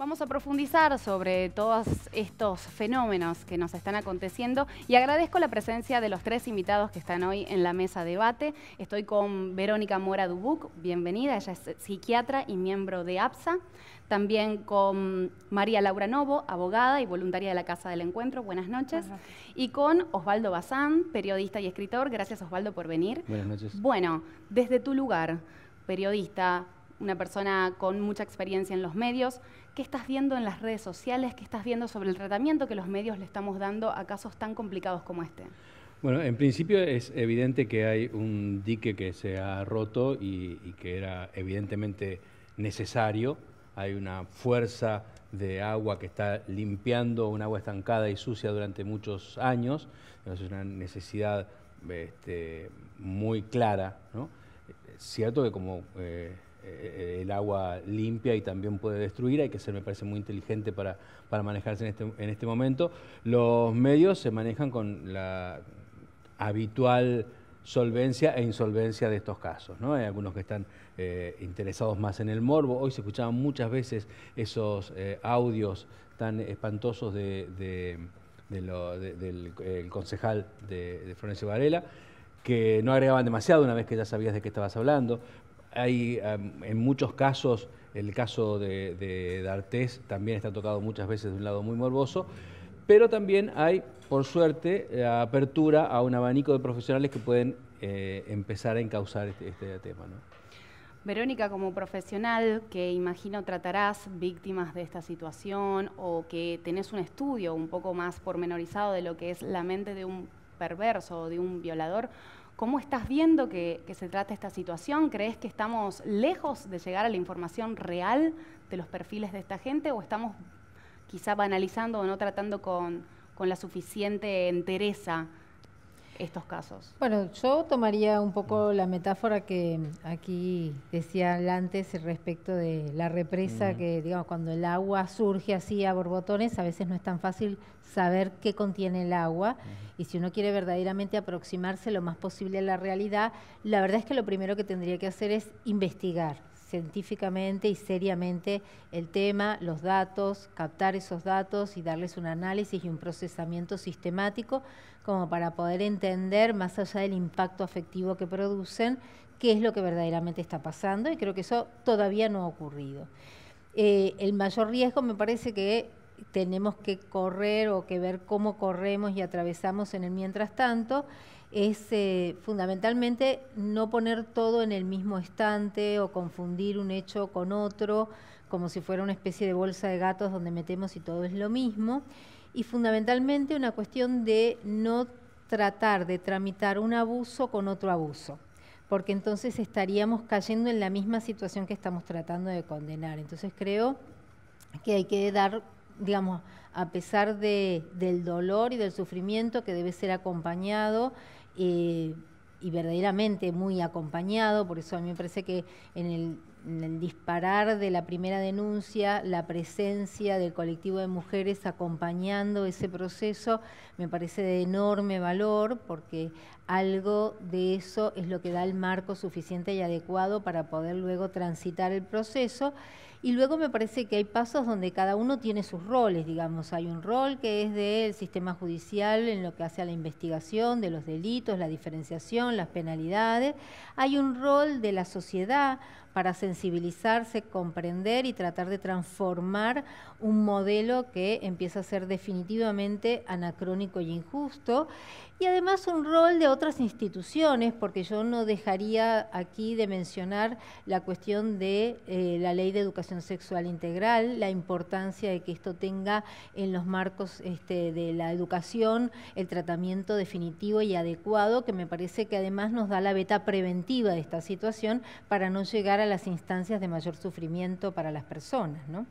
Vamos a profundizar sobre todos estos fenómenos que nos están aconteciendo y agradezco la presencia de los tres invitados que están hoy en la mesa de debate. Estoy con Verónica Mora Dubuc, bienvenida, ella es psiquiatra y miembro de APSA. También con María Laura Novo, abogada y voluntaria de la Casa del Encuentro, buenas noches. Buenas noches. Y con Osvaldo Bazán, periodista y escritor, gracias Osvaldo por venir. Buenas noches. Bueno, desde tu lugar, periodista, una persona con mucha experiencia en los medios, ¿qué estás viendo en las redes sociales? ¿Qué estás viendo sobre el tratamiento que los medios le estamos dando a casos tan complicados como este? Bueno, en principio es evidente que hay un dique que se ha roto y que era evidentemente necesario. Hay una fuerza de agua que está limpiando un agua estancada y sucia durante muchos años. Es una necesidad muy clara, ¿no? Es cierto que como el agua limpia y también puede destruir, hay que ser, me parece, muy inteligente para manejarse en este momento. Los medios se manejan con la habitual solvencia e insolvencia de estos casos, ¿no? Hay algunos que están interesados más en el morbo. Hoy se escuchaban muchas veces esos audios tan espantosos del concejal de Florencio Varela, que no agregaban demasiado una vez que ya sabías de qué estabas hablando. Hay en muchos casos, el caso de D'Artés también está tocado muchas veces de un lado muy morboso, pero también hay, por suerte, apertura a un abanico de profesionales que pueden empezar a encauzar este tema, ¿no? Verónica, como profesional que imagino tratarás víctimas de esta situación o que tenés un estudio un poco más pormenorizado de lo que es la mente de un perverso o de un violador, ¿cómo estás viendo que se trata esta situación? ¿Crees que estamos lejos de llegar a la información real de los perfiles de esta gente o estamos quizá banalizando o no tratando con la suficiente entereza estos casos? Bueno, yo tomaría un poco la metáfora que aquí decía antes respecto de la represa, que digamos cuando el agua surge así a borbotones, a veces no es tan fácil saber qué contiene el agua, y si uno quiere verdaderamente aproximarse lo más posible a la realidad, la verdad es que lo primero que tendría que hacer es investigar científicamente y seriamente el tema, los datos, captar esos datos y darles un análisis y un procesamiento sistemático como para poder entender, más allá del impacto afectivo que producen, qué es lo que verdaderamente está pasando, y creo que eso todavía no ha ocurrido. El mayor riesgo me parece que tenemos que correr o que ver cómo corremos y atravesamos en el mientras tanto, es fundamentalmente no poner todo en el mismo estante o confundir un hecho con otro, como si fuera una especie de bolsa de gatos donde metemos y todo es lo mismo, y fundamentalmente una cuestión de no tratar de tramitar un abuso con otro abuso, porque entonces estaríamos cayendo en la misma situación que estamos tratando de condenar. Entonces creo que hay que dar, digamos, a pesar del dolor y del sufrimiento que debe ser acompañado y verdaderamente muy acompañado, por eso a mí me parece que en el disparar de la primera denuncia, la presencia del colectivo de mujeres acompañando ese proceso me parece de enorme valor, porque algo de eso es lo que da el marco suficiente y adecuado para poder luego transitar el proceso. Y luego me parece que hay pasos donde cada uno tiene sus roles, digamos. Hay un rol que es del sistema judicial en lo que hace a la investigación de los delitos, la diferenciación, las penalidades. Hay un rol de la sociedad para sensibilizarse, comprender y tratar de transformar un modelo que empieza a ser definitivamente anacrónico y injusto. Y además un rol de otras instituciones, porque yo no dejaría aquí de mencionar la cuestión de la Ley de Educación Sexual Integral, la importancia de que esto tenga en los marcos de la educación el tratamiento definitivo y adecuado, que me parece que además nos da la beta preventiva de esta situación para no llegar a las instancias de mayor sufrimiento para las personas, ¿no?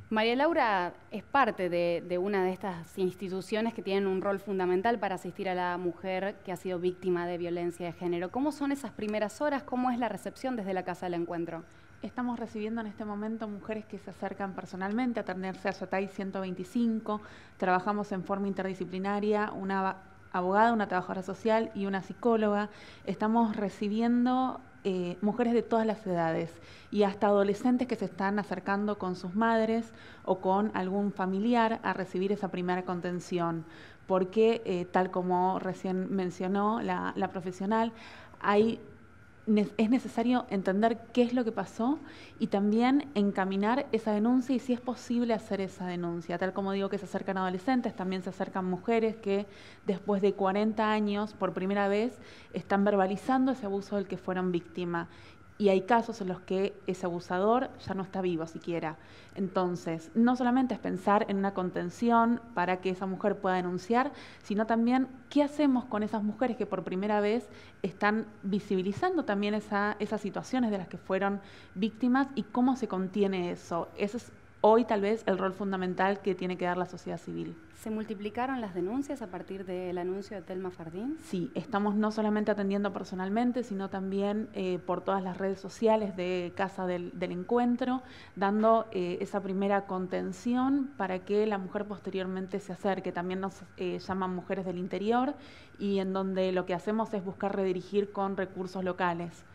María Laura es parte de una de estas instituciones que tienen un rol fundamental para asistir a la mujer que ha sido víctima de violencia de género. ¿Cómo son esas primeras horas? ¿Cómo es la recepción desde la Casa del Encuentro? Estamos recibiendo en este momento mujeres que se acercan personalmente a atenderse a Yatay 125. Trabajamos en forma interdisciplinaria, una abogada, una trabajadora social y una psicóloga. Estamos recibiendo mujeres de todas las edades y hasta adolescentes que se están acercando con sus madres o con algún familiar a recibir esa primera contención, porque tal como recién mencionó la profesional, es necesario entender qué es lo que pasó y también encaminar esa denuncia y si es posible hacer esa denuncia. Tal como digo que se acercan adolescentes, también se acercan mujeres que después de 40 años, por primera vez, están verbalizando ese abuso del que fueron víctima. Y hay casos en los que ese abusador ya no está vivo siquiera. Entonces, no solamente es pensar en una contención para que esa mujer pueda denunciar, sino también qué hacemos con esas mujeres que por primera vez están visibilizando también esas situaciones de las que fueron víctimas y cómo se contiene eso. Ese es hoy tal vez el rol fundamental que tiene que dar la sociedad civil. ¿Se multiplicaron las denuncias a partir del anuncio de Telma Fardín? Sí, estamos no solamente atendiendo personalmente, sino también por todas las redes sociales de Casa del Encuentro, dando esa primera contención para que la mujer posteriormente se acerque. También nos llaman Mujeres del Interior y en donde lo que hacemos es buscar redirigir con recursos locales.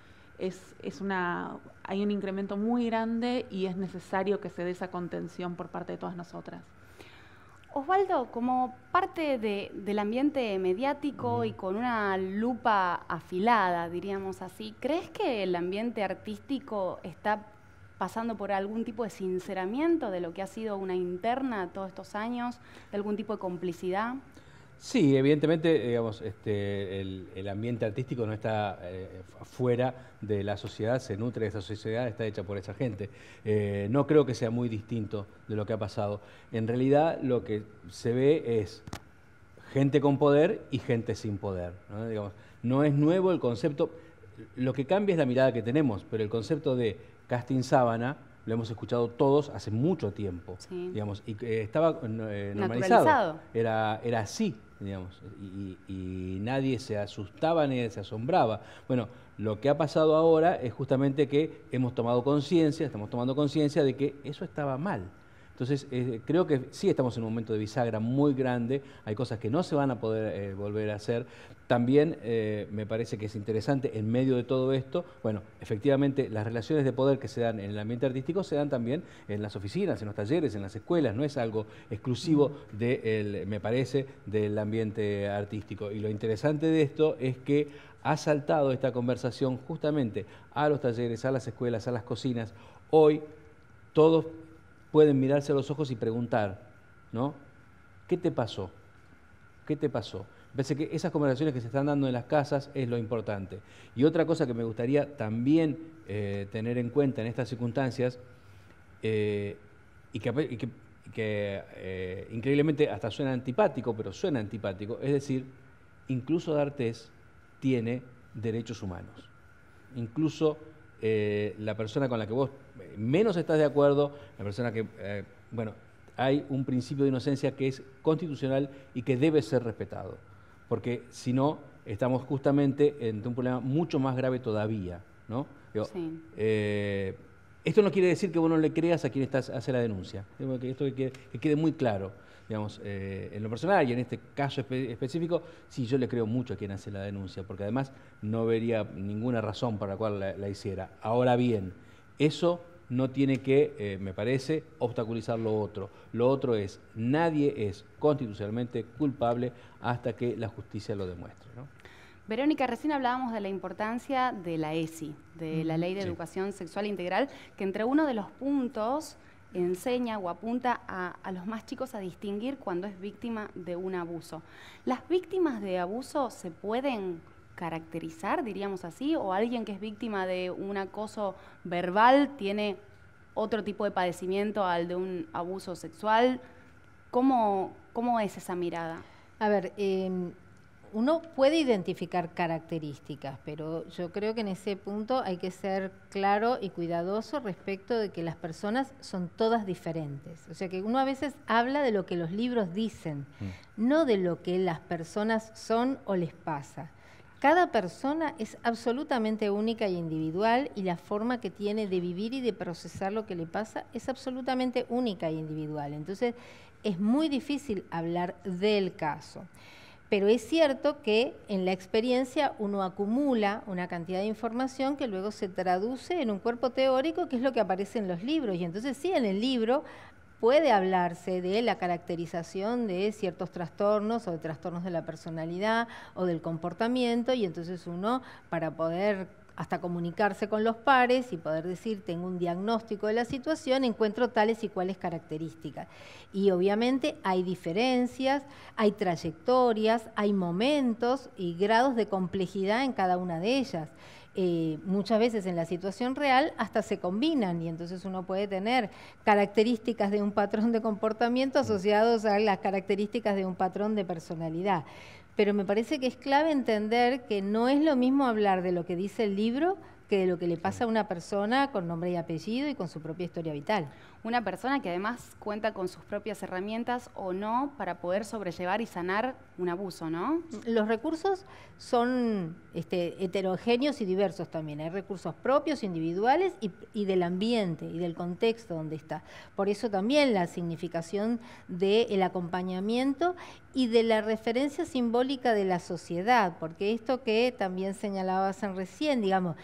Hay un incremento muy grande y es necesario que se dé esa contención por parte de todas nosotras. Osvaldo, como parte del ambiente mediático y con una lupa afilada, diríamos así, ¿crees que el ambiente artístico está pasando por algún tipo de sinceramiento de lo que ha sido una interna todos estos años, de algún tipo de complicidad? Sí, evidentemente, digamos, el ambiente artístico no está fuera de la sociedad, se nutre de esa sociedad, está hecha por esa gente. No creo que sea muy distinto de lo que ha pasado. En realidad, lo que se ve es gente con poder y gente sin poder, ¿no? Digamos, no es nuevo el concepto, lo que cambia es la mirada que tenemos, pero el concepto de casting sábana lo hemos escuchado todos hace mucho tiempo, sí. Digamos, y estaba normalizado. Era así, digamos, y nadie se asustaba ni se asombraba. Bueno, lo que ha pasado ahora es justamente que estamos tomando conciencia de que eso estaba mal. Entonces, creo que sí estamos en un momento de bisagra muy grande, hay cosas que no se van a poder volver a hacer. También me parece que es interesante, en medio de todo esto, bueno, efectivamente las relaciones de poder que se dan en el ambiente artístico se dan también en las oficinas, en los talleres, en las escuelas, no es algo exclusivo, me parece, del ambiente artístico. Y lo interesante de esto es que ha saltado esta conversación justamente a los talleres, a las escuelas, a las cocinas. Hoy todos pueden mirarse a los ojos y preguntar, ¿no? ¿Qué te pasó? ¿Qué te pasó? Me parece que esas conversaciones que se están dando en las casas es lo importante. Y otra cosa que me gustaría también tener en cuenta en estas circunstancias, y que increíblemente hasta suena antipático, pero suena antipático, es decir, incluso D'Artés tiene derechos humanos. Incluso la persona con la que vos menos estás de acuerdo, la persona que, bueno, hay un principio de inocencia que es constitucional y que debe ser respetado, porque si no, estamos justamente en un problema mucho más grave todavía, ¿no? Digo, sí. Esto no quiere decir que vos no le creas a quien hace la denuncia, esto que quede muy claro. Digamos, en lo personal y en este caso específico, sí, yo le creo mucho a quien hace la denuncia, porque además no vería ninguna razón para la cual la hiciera. Ahora bien, eso no tiene que, me parece, obstaculizar lo otro. Lo otro es, nadie es constitucionalmente culpable hasta que la justicia lo demuestre, ¿no? Verónica, recién hablábamos de la importancia de la ESI, de la Ley de Educación Sexual Integral, que entre uno de los puntos enseña o apunta a los más chicos a distinguir cuando es víctima de un abuso. ¿Las víctimas de abuso se pueden caracterizar, diríamos así, o alguien que es víctima de un acoso verbal tiene otro tipo de padecimiento al de un abuso sexual? ¿Cómo es esa mirada? A ver, uno puede identificar características, pero yo creo que en ese punto hay que ser claro y cuidadoso respecto de que las personas son todas diferentes. O sea que uno a veces habla de lo que los libros dicen, no de lo que las personas son o les pasa. Cada persona es absolutamente única e individual y la forma que tiene de vivir y de procesar lo que le pasa es absolutamente única e individual. Entonces es muy difícil hablar del caso. Pero es cierto que en la experiencia uno acumula una cantidad de información que luego se traduce en un cuerpo teórico, que es lo que aparece en los libros. Y entonces sí, en el libro puede hablarse de la caracterización de ciertos trastornos o de trastornos de la personalidad o del comportamiento, y entonces uno, para poder hasta comunicarse con los pares y poder decir, tengo un diagnóstico de la situación, encuentro tales y cuales características. Y obviamente hay diferencias, hay trayectorias, hay momentos y grados de complejidad en cada una de ellas. Muchas veces en la situación real hasta se combinan, y entonces uno puede tener características de un patrón de comportamiento asociados a las características de un patrón de personalidad. Pero me parece que es clave entender que no es lo mismo hablar de lo que dice el libro que de lo que le pasa a una persona con nombre y apellido y con su propia historia vital. Una persona que además cuenta con sus propias herramientas o no para poder sobrellevar y sanar un abuso, ¿no? Los recursos son heterogéneos y diversos también. Hay recursos propios, individuales y del ambiente y del contexto donde está. Por eso también la significación del acompañamiento y de la referencia simbólica de la sociedad, porque esto que también señalabas recién, digamos,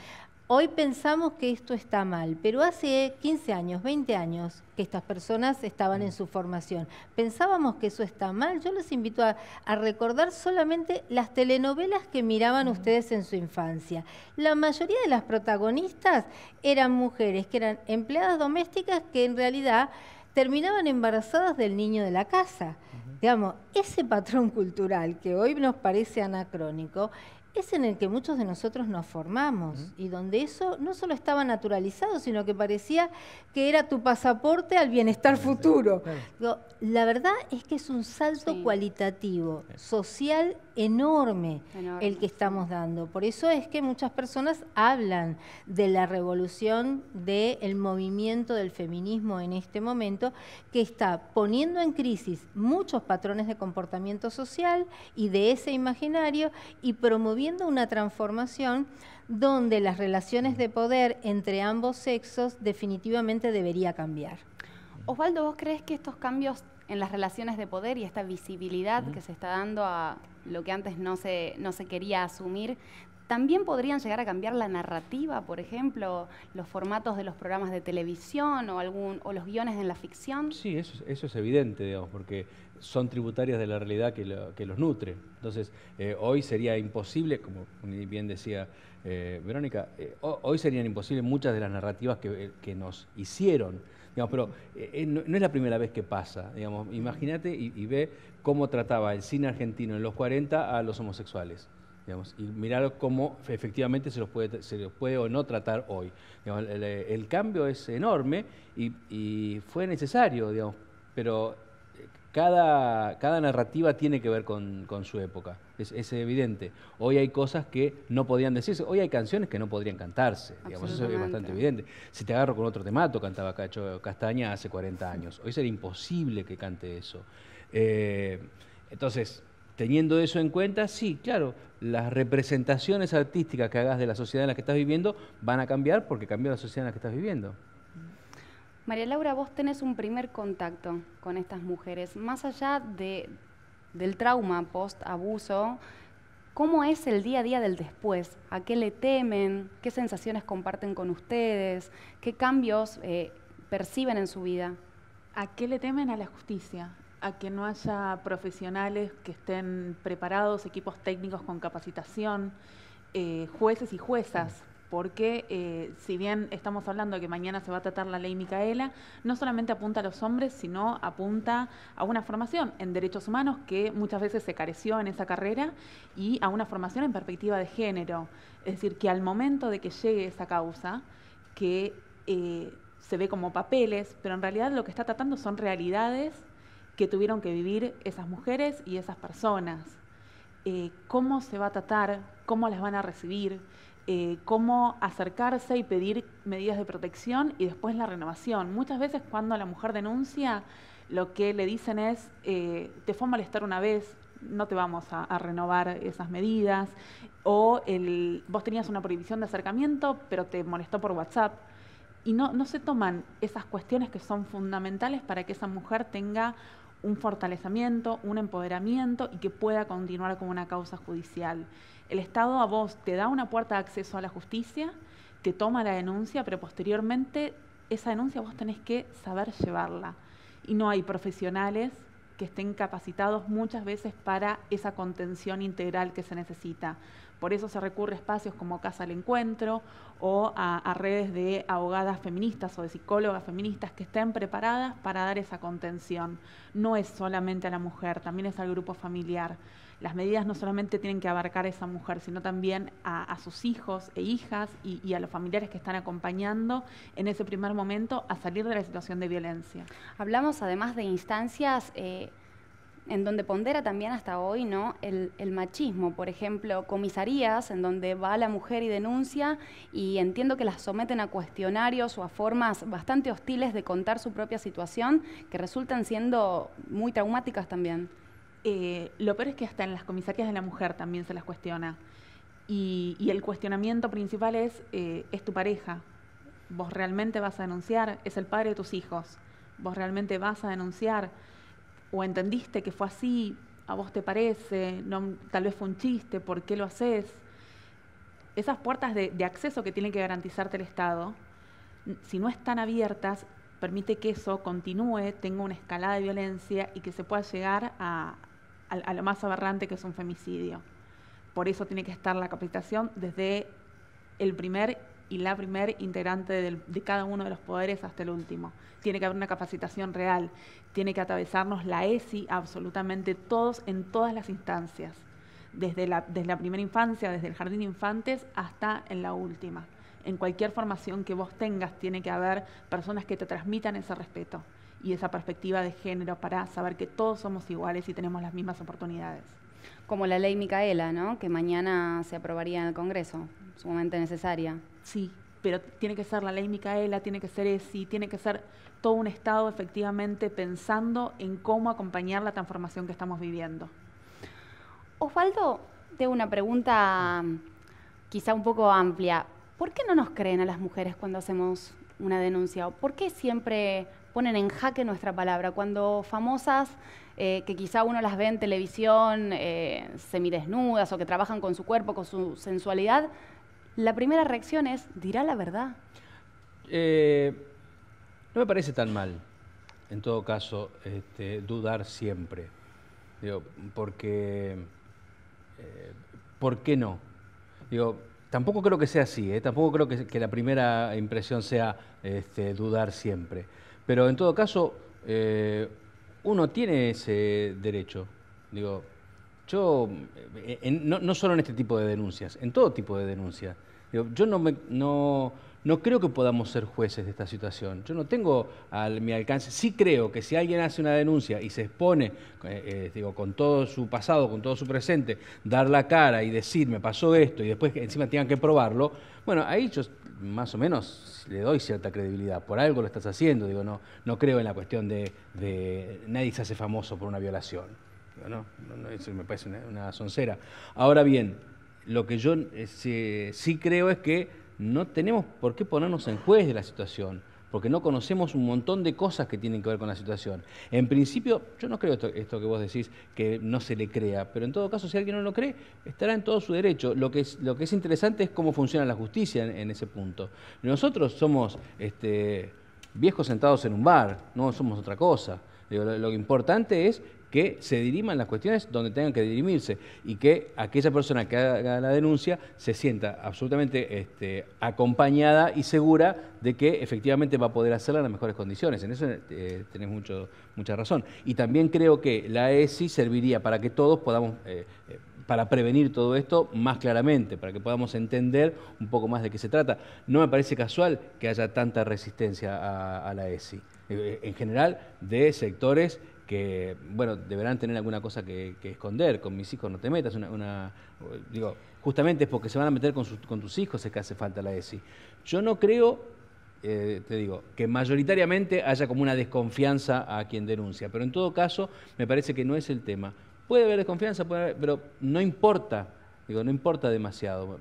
hoy pensamos que esto está mal, pero hace 15 años, 20 años que estas personas estaban en su formación. ¿Pensábamos que eso está mal? Yo los invito a recordar solamente las telenovelas que miraban ustedes en su infancia. La mayoría de las protagonistas eran mujeres que eran empleadas domésticas que en realidad terminaban embarazadas del niño de la casa. Digamos, ese patrón cultural que hoy nos parece anacrónico es en el que muchos de nosotros nos formamos y donde eso no solo estaba naturalizado, sino que parecía que era tu pasaporte al bienestar futuro. Digo, la verdad es que es un salto cualitativo, social enorme el que estamos dando. Por eso es que muchas personas hablan de la revolución del movimiento del feminismo en este momento, que está poniendo en crisis muchos patrones de comportamiento social y de ese imaginario y promoviendo una transformación donde las relaciones de poder entre ambos sexos definitivamente debería cambiar. Osvaldo, ¿vos crees que estos cambios en las relaciones de poder y esta visibilidad que se está dando a lo que antes no se quería asumir, también podrían llegar a cambiar la narrativa, por ejemplo, los formatos de los programas de televisión o los guiones en la ficción? Sí, eso es evidente, digamos, porque son tributarias de la realidad que los nutre. Entonces, hoy sería imposible, como bien decía Verónica, hoy serían imposibles muchas de las narrativas que nos hicieron, digamos, pero no es la primera vez que pasa, digamos. Imagínate y ve cómo trataba el cine argentino en los 40 a los homosexuales. Digamos, y mirar cómo efectivamente se los puede o no tratar hoy. Digamos, el cambio es enorme y fue necesario, digamos, pero cada narrativa tiene que ver con su época, es evidente. Hoy hay cosas que no podían decirse, hoy hay canciones que no podrían cantarse, digamos, eso es bastante evidente. Si te agarro con otro te mato, cantaba Cacho Castaña hace 40 años, hoy sería imposible que cante eso. Entonces, teniendo eso en cuenta, sí, claro, las representaciones artísticas que hagas de la sociedad en la que estás viviendo van a cambiar porque cambia la sociedad en la que estás viviendo. María Laura, vos tenés un primer contacto con estas mujeres. Más allá del trauma post-abuso, ¿cómo es el día a día del después? ¿A qué le temen? ¿Qué sensaciones comparten con ustedes? ¿Qué cambios perciben en su vida? ¿A qué le temen? A la justicia. A que no haya profesionales que estén preparados, equipos técnicos con capacitación, jueces y juezas, porque si bien estamos hablando de que mañana se va a tratar la ley Micaela, no solamente apunta a los hombres, sino apunta a una formación en derechos humanos que muchas veces se careció en esa carrera y a una formación en perspectiva de género. Es decir, que al momento de que llegue esa causa, que se ve como papeles, pero en realidad lo que está tratando son realidades que tuvieron que vivir esas mujeres y esas personas. ¿Cómo se va a tratar? ¿Cómo las van a recibir? Cómo acercarse y pedir medidas de protección y después la renovación. Muchas veces cuando la mujer denuncia, lo que le dicen es, te fue a molestar una vez, no te vamos a renovar esas medidas, o vos tenías una prohibición de acercamiento, pero te molestó por WhatsApp. Y no se toman esas cuestiones que son fundamentales para que esa mujer tenga un fortalecimiento, un empoderamiento y que pueda continuar como una causa judicial. El Estado a vos te da una puerta de acceso a la justicia, te toma la denuncia, pero posteriormente esa denuncia vos tenés que saber llevarla. Y no hay profesionales que estén capacitados muchas veces para esa contención integral que se necesita. Por eso se recurre a espacios como Casa del Encuentro o a redes de abogadas feministas o de psicólogas feministas que estén preparadas para dar esa contención. No es solamente a la mujer, también es al grupo familiar. Las medidas no solamente tienen que abarcar a esa mujer, sino también a sus hijos e hijas y a los familiares que están acompañando en ese primer momento a salir de la situación de violencia. Hablamos además de instancias en donde pondera también hasta hoy, ¿no?, el machismo. Por ejemplo, comisarías en donde va la mujer y denuncia, y entiendo que las someten a cuestionarios o a formas bastante hostiles de contar su propia situación, que resultan siendo muy traumáticas también. Lo peor es que hasta en las comisarías de la mujer también se las cuestiona. Y el cuestionamiento principal es tu pareja. ¿Vos realmente vas a denunciar? Es el padre de tus hijos. ¿Vos realmente vas a denunciar? ¿O entendiste que fue así? ¿A vos te parece? No, tal vez fue un chiste. ¿Por qué lo haces? Esas puertas de acceso que tiene que garantizarte el Estado, si no están abiertas, permite que eso continúe, tenga una escalada de violencia y que se pueda llegar a lo más aberrante, que es un femicidio. Por eso tiene que estar la capacitación desde el primer y la primer integrante de cada uno de los poderes hasta el último. Tiene que haber una capacitación real, tiene que atravesarnos la ESI absolutamente todos en todas las instancias, desde la primera infancia, desde el jardín de infantes hasta en la última. En cualquier formación que vos tengas tiene que haber personas que te transmitan ese respeto y esa perspectiva de género para saber que todos somos iguales y tenemos las mismas oportunidades. Como la ley Micaela, ¿no?, que mañana se aprobaría en el Congreso, sumamente necesaria. Sí, pero tiene que ser la ley Micaela, tiene que ser ESI, tiene que ser todo un Estado efectivamente pensando en cómo acompañar la transformación que estamos viviendo. Osvaldo, tengo una pregunta quizá un poco amplia. ¿Por qué no nos creen a las mujeres cuando hacemos una denuncia? ¿Por qué siempre ponen en jaque nuestra palabra? Cuando famosas, que quizá uno las ve en televisión, semidesnudas o que trabajan con su cuerpo, con su sensualidad, la primera reacción es, ¿dirá la verdad? No me parece tan mal, en todo caso, dudar siempre. Digo, porque, ¿por qué no? Digo, tampoco creo que sea así, tampoco creo que la primera impresión sea dudar siempre. Pero en todo caso, uno tiene ese derecho. Digo, yo, no solo en este tipo de denuncias, en todo tipo de denuncias. Digo, yo no creo que podamos ser jueces de esta situación. Yo no tengo a mi alcance. Sí creo que si alguien hace una denuncia y se expone, con todo su pasado, con todo su presente, dar la cara y decir, me pasó esto, y después que encima tengan que probarlo, bueno, ahí yo más o menos le doy cierta credibilidad. Por algo lo estás haciendo. Digo, no creo en la cuestión de nadie se hace famoso por una violación. Digo, no, eso me parece una soncera. Ahora bien, lo que yo sí creo es que no tenemos por qué ponernos en juez de la situación, porque no conocemos un montón de cosas que tienen que ver con la situación. En principio, yo no creo esto que vos decís, que no se le crea, pero en todo caso, si alguien no lo cree, estará en todo su derecho. Lo que es interesante es cómo funciona la justicia en ese punto. Nosotros somos viejos sentados en un bar, no somos otra cosa. Digo, lo importante es que se diriman las cuestiones donde tengan que dirimirse y que aquella persona que haga la denuncia se sienta absolutamente acompañada y segura de que efectivamente va a poder hacerla en las mejores condiciones. En eso tenés mucha razón. Y también creo que la ESI serviría para que todos podamos, para prevenir todo esto más claramente, para que podamos entender un poco más de qué se trata. No me parece casual que haya tanta resistencia a la ESI. En general, de sectores que, bueno, deberán tener alguna cosa que esconder. Con mis hijos no te metas, digo, justamente es porque se van a meter con tus hijos es que hace falta la ESI. Yo no creo, te digo, que mayoritariamente haya como una desconfianza a quien denuncia, pero en todo caso me parece que no es el tema. Puede haber desconfianza, pero no importa, digo, no importa demasiado,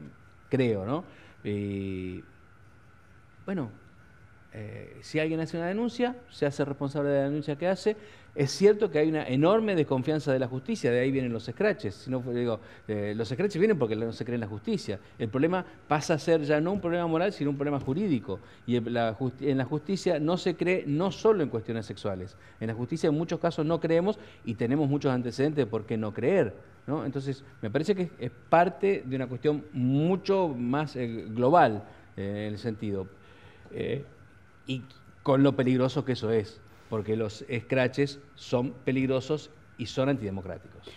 creo, ¿no? Y bueno, si alguien hace una denuncia, se hace responsable de la denuncia que hace. Es cierto que hay una enorme desconfianza de la justicia, de ahí vienen los escraches. Si no, los escraches vienen porque no se cree en la justicia. El problema pasa a ser ya no un problema moral, sino un problema jurídico. Y en la justicia no se cree no solo en cuestiones sexuales. En la justicia en muchos casos no creemos y tenemos muchos antecedentes de por qué no creer, ¿no? Entonces, me parece que es parte de una cuestión mucho más global en el sentido. Y con lo peligroso que eso es, porque los escraches son peligrosos y son antidemocráticos.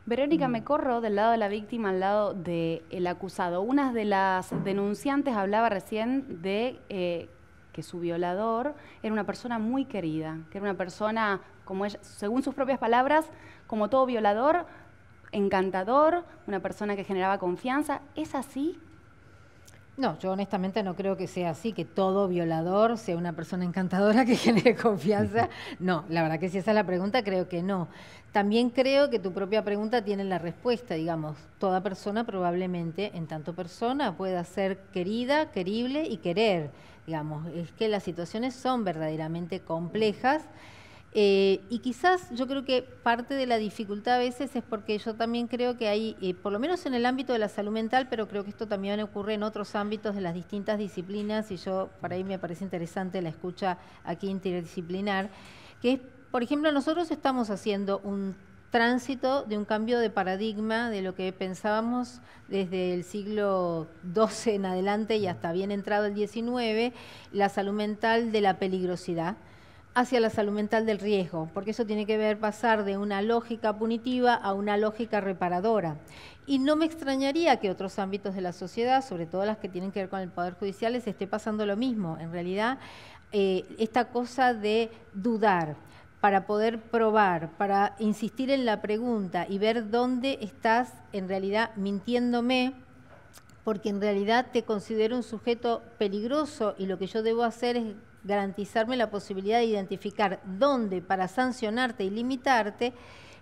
Verónica, me corro del lado de la víctima al lado del acusado. Una de las denunciantes hablaba recién de que su violador era una persona muy querida, que era una persona, como ella, según sus propias palabras, como todo violador, encantador, una persona que generaba confianza. ¿Es así? No, yo honestamente no creo que sea así, que todo violador sea una persona encantadora que genere confianza. No, la verdad que si esa es la pregunta, creo que no. También creo que tu propia pregunta tiene la respuesta, digamos. Toda persona probablemente, en tanto persona, pueda ser querida, querible y querer. Digamos, es que las situaciones son verdaderamente complejas. Y quizás yo creo que parte de la dificultad a veces es porque yo también creo que hay, por lo menos en el ámbito de la salud mental, pero creo que esto también ocurre en otros ámbitos de las distintas disciplinas, y yo, para ahí me parece interesante la escucha aquí interdisciplinar, que es, por ejemplo, nosotros estamos haciendo un tránsito de un cambio de paradigma de lo que pensábamos desde el siglo XII en adelante y hasta bien entrado el XIX, la salud mental de la peligrosidad, hacia la salud mental del riesgo, porque eso tiene que ver pasar de una lógica punitiva a una lógica reparadora. Y no me extrañaría que otros ámbitos de la sociedad, sobre todo las que tienen que ver con el Poder Judicial, les esté pasando lo mismo. En realidad, esta cosa de dudar para poder probar, para insistir en la pregunta y ver dónde estás en realidad mintiéndome, porque en realidad te considero un sujeto peligroso y lo que yo debo hacer es garantizarme la posibilidad de identificar dónde para sancionarte y limitarte,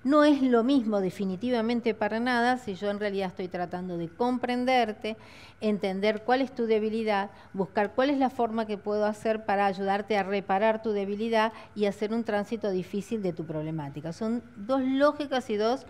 no es lo mismo definitivamente para nada si yo en realidad estoy tratando de comprenderte, entender cuál es tu debilidad, buscar cuál es la forma que puedo hacer para ayudarte a reparar tu debilidad y hacer un tránsito difícil de tu problemática. Son dos lógicas y dos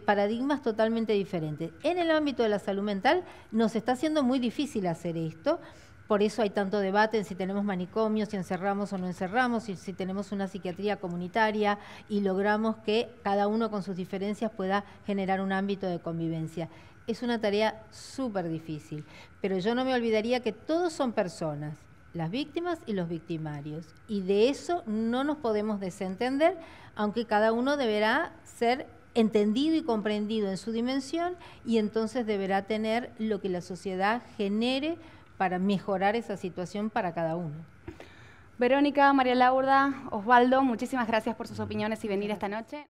paradigmas totalmente diferentes. En el ámbito de la salud mental nos está haciendo muy difícil hacer esto. Por eso hay tanto debate en si tenemos manicomios, si encerramos o no encerramos, si tenemos una psiquiatría comunitaria y logramos que cada uno con sus diferencias pueda generar un ámbito de convivencia. Es una tarea súper difícil, pero yo no me olvidaría que todos son personas, las víctimas y los victimarios, y de eso no nos podemos desentender, aunque cada uno deberá ser entendido y comprendido en su dimensión, y entonces deberá tener lo que la sociedad genere para mejorar esa situación para cada uno. Verónica, María Laura, Osvaldo, muchísimas gracias por sus opiniones y venir esta noche.